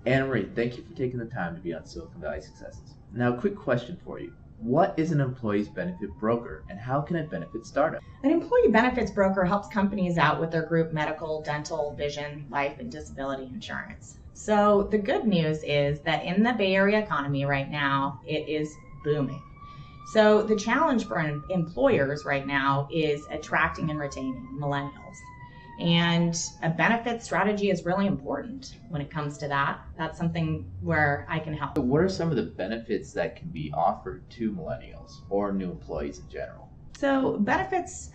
Anna Marie, thank you for taking the time to be on Silicon Valley Successes. Now, a quick question for you. What is an employee's benefit broker and how can it benefit startups? An employee benefits broker helps companies out with their group medical, dental, vision, life, and disability insurance. So the good news is that in the Bay Area economy right now, it is booming. So the challenge for employers right now is attracting and retaining millennials. And a benefit strategy is really important when it comes to that. That's something where I can help. So what are some of the benefits that can be offered to millennials or new employees in general? So benefits,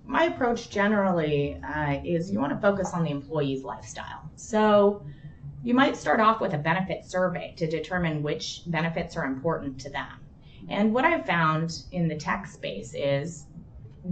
my approach generally is you want to focus on the employee's lifestyle. So you might start off with a benefit survey to determine which benefits are important to them. And what I've found in the tech space is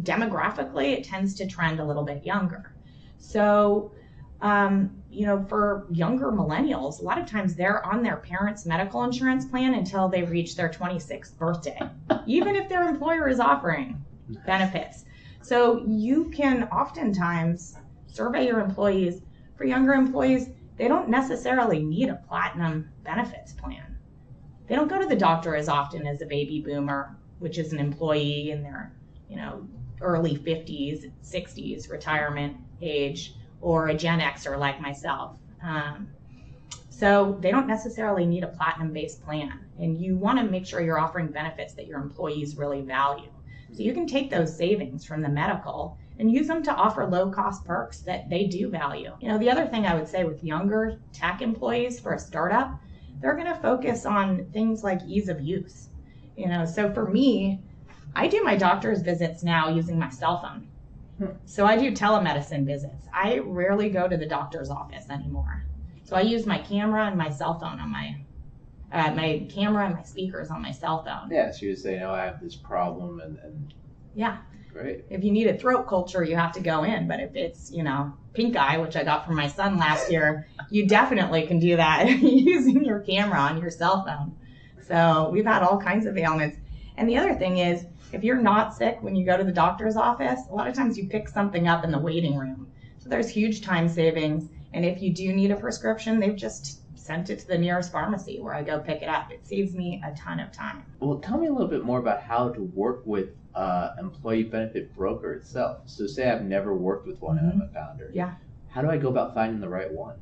demographically, it tends to trend a little bit younger. So, for younger millennials, a lot of times they're on their parents' medical insurance plan until they reach their 26th birthday, even if their employer is offering benefits. So you can oftentimes survey your employees. For younger employees, they don't necessarily need a platinum benefits plan. They don't go to the doctor as often as a baby boomer, which is an employee in their, early 50s, 60s, retirement age, or a Gen Xer like myself. So they don't necessarily need a platinum-based plan. And you want to make sure you're offering benefits that your employees really value. So you can take those savings from the medical and use them to offer low-cost perks that they do value. The other thing I would say with younger tech employees for a startup, they're going to focus on things like ease of use. So for me, I do my doctor's visits now using my cell phone. So I do telemedicine visits. I rarely go to the doctor's office anymore. So I use my camera and my cell phone on my camera and my speakers on my cell phone. Yeah, so you're saying, I have this problem and yeah. Great. If you need a throat culture, you have to go in. But if it's, pink eye, which I got from my son last year, you definitely can do that using your camera on your cell phone. So we've had all kinds of ailments. And the other thing is, if you're not sick when you go to the doctor's office, a lot of times you pick something up in the waiting room. So there's huge time savings. And if you do need a prescription, they've just sent it to the nearest pharmacy where I go pick it up. It saves me a ton of time. Well, tell me a little bit more about how to work with employee benefit broker itself. So say I've never worked with one and I'm a founder. Yeah. How do I go about finding the right one?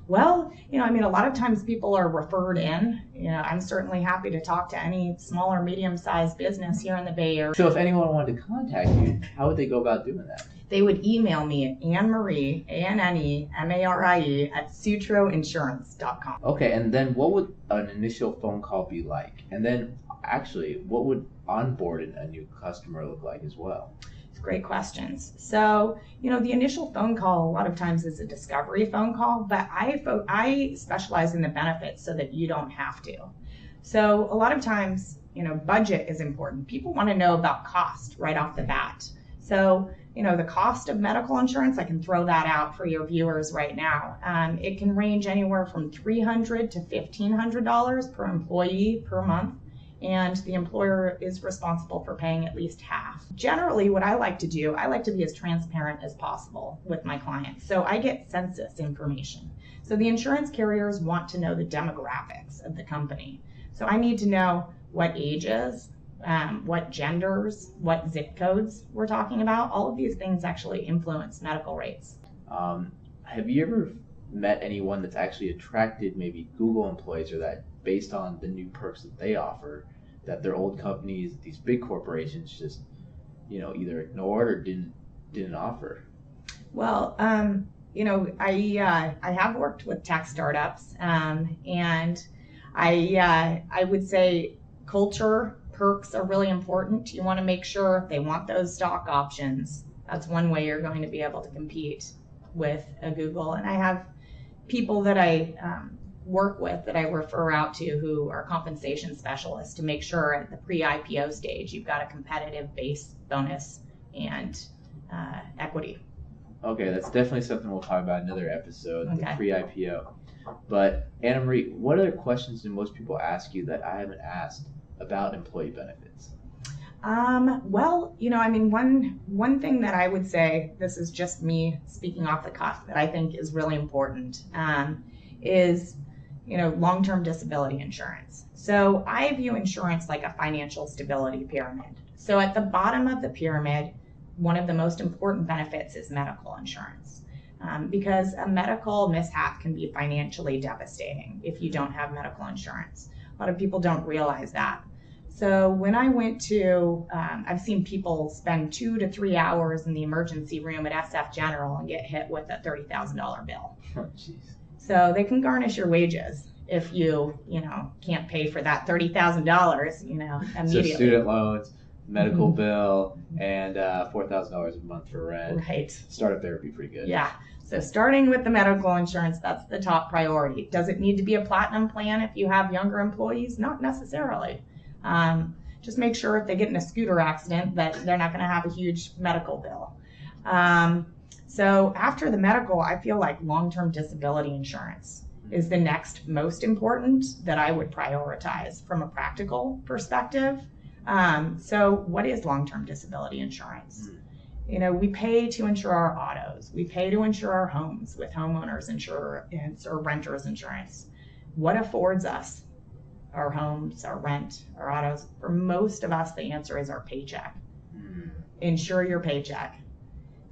Well, a lot of times people are referred in. I'm certainly happy to talk to any small or medium-sized business here in the Bay Area. So if anyone wanted to contact you, how would they go about doing that? They would email me at Anne-Marie, ANNEMARIE, at sutroinsurance.com. Okay, and then what would an initial phone call be like? And then actually, what would onboarding a new customer look like as well? Great questions. So, the initial phone call a lot of times is a discovery phone call, but I specialize in the benefits so that you don't have to. So a lot of times, budget is important. People want to know about cost right off the bat. So, the cost of medical insurance, I can throw that out for your viewers right now. It can range anywhere from $300 to $1,500 per employee per month. And the employer is responsible for paying at least half. Generally, what I like to do, I like to be as transparent as possible with my clients. So I get census information. So the insurance carriers want to know the demographics of the company. So I need to know what ages, what genders, what zip codes we're talking about. All of these things actually influence medical rates. Have you ever met anyone that's actually attracted maybe Google employees or that based on the new perks that they offer, that their old companies, these big corporations just, either ignored or didn't offer? Well, I have worked with tech startups, and I would say culture perks are really important. You want to make sure they want those stock options. That's one way you're going to be able to compete with a Google. And I have people that I work with that I refer out to who are compensation specialists to make sure at the pre-IPO stage you've got a competitive base bonus and equity. Okay, that's definitely something we'll talk about in another episode, Okay. The pre-IPO. But Anna Marie, what other questions do most people ask you that I haven't asked about employee benefits? One thing that I would say, this is just me speaking off the cuff, that I think is really important, is, long-term disability insurance. So I view insurance like a financial stability pyramid. So at the bottom of the pyramid, one of the most important benefits is medical insurance. Because a medical mishap can be financially devastating if you don't have medical insurance. A lot of people don't realize that. So when I went to, I've seen people spend 2 to 3 hours in the emergency room at SF General and get hit with a $30,000 bill. Oh, jeez. So they can garnish your wages if you can't pay for that $30,000, immediately. So student loans, medical bill, and $4,000 a month for rent. Right. Startup therapy, pretty good. Yeah. So starting with the medical insurance, that's the top priority. Does it need to be a platinum plan if you have younger employees? Not necessarily. Just make sure if they get in a scooter accident that they're not going to have a huge medical bill. So after the medical, I feel like long-term disability insurance is the next most important that I would prioritize from a practical perspective. So what is long-term disability insurance? We pay to insure our autos. We pay to insure our homes with homeowners insurance or renters insurance. What affords us our homes, our rent, our autos? For most of us, the answer is our paycheck. Insure your paycheck.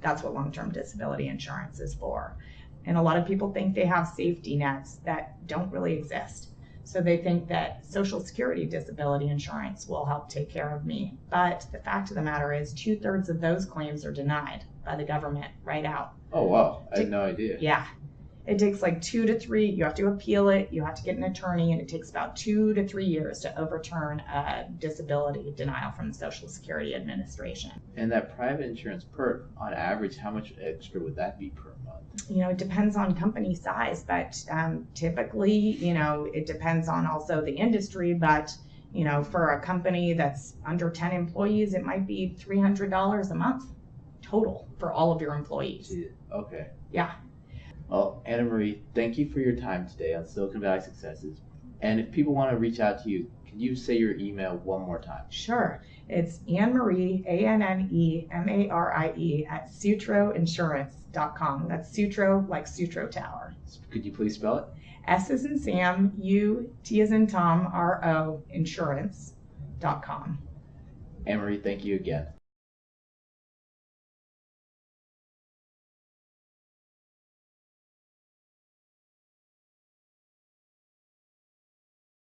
That's what long-term disability insurance is for. And a lot of people think they have safety nets that don't really exist. So they think that Social Security disability insurance will help take care of me. But the fact of the matter is 2/3 of those claims are denied by the government right out. Oh, wow. I had no idea. Yeah. It takes like 2 to 3, you have to appeal it, you have to get an attorney, and it takes about 2 to 3 years to overturn a disability denial from the Social Security Administration. And that private insurance perk, on average, how much extra would that be per month? It depends on company size, but typically, it depends on also the industry, but for a company that's under 10 employees, it might be $300 a month total for all of your employees. Okay. Yeah. Well, Anna Marie, thank you for your time today on Silicon Valley Successes. And if people want to reach out to you, can you say your email one more time? Sure. It's Anne-Marie, ANNEMARIE at sutroinsurance.com. That's Sutro, like Sutro Tower. Could you please spell it? S as in Sam, U, T as in Tom, RO, insurance.com. Anne Marie, thank you again.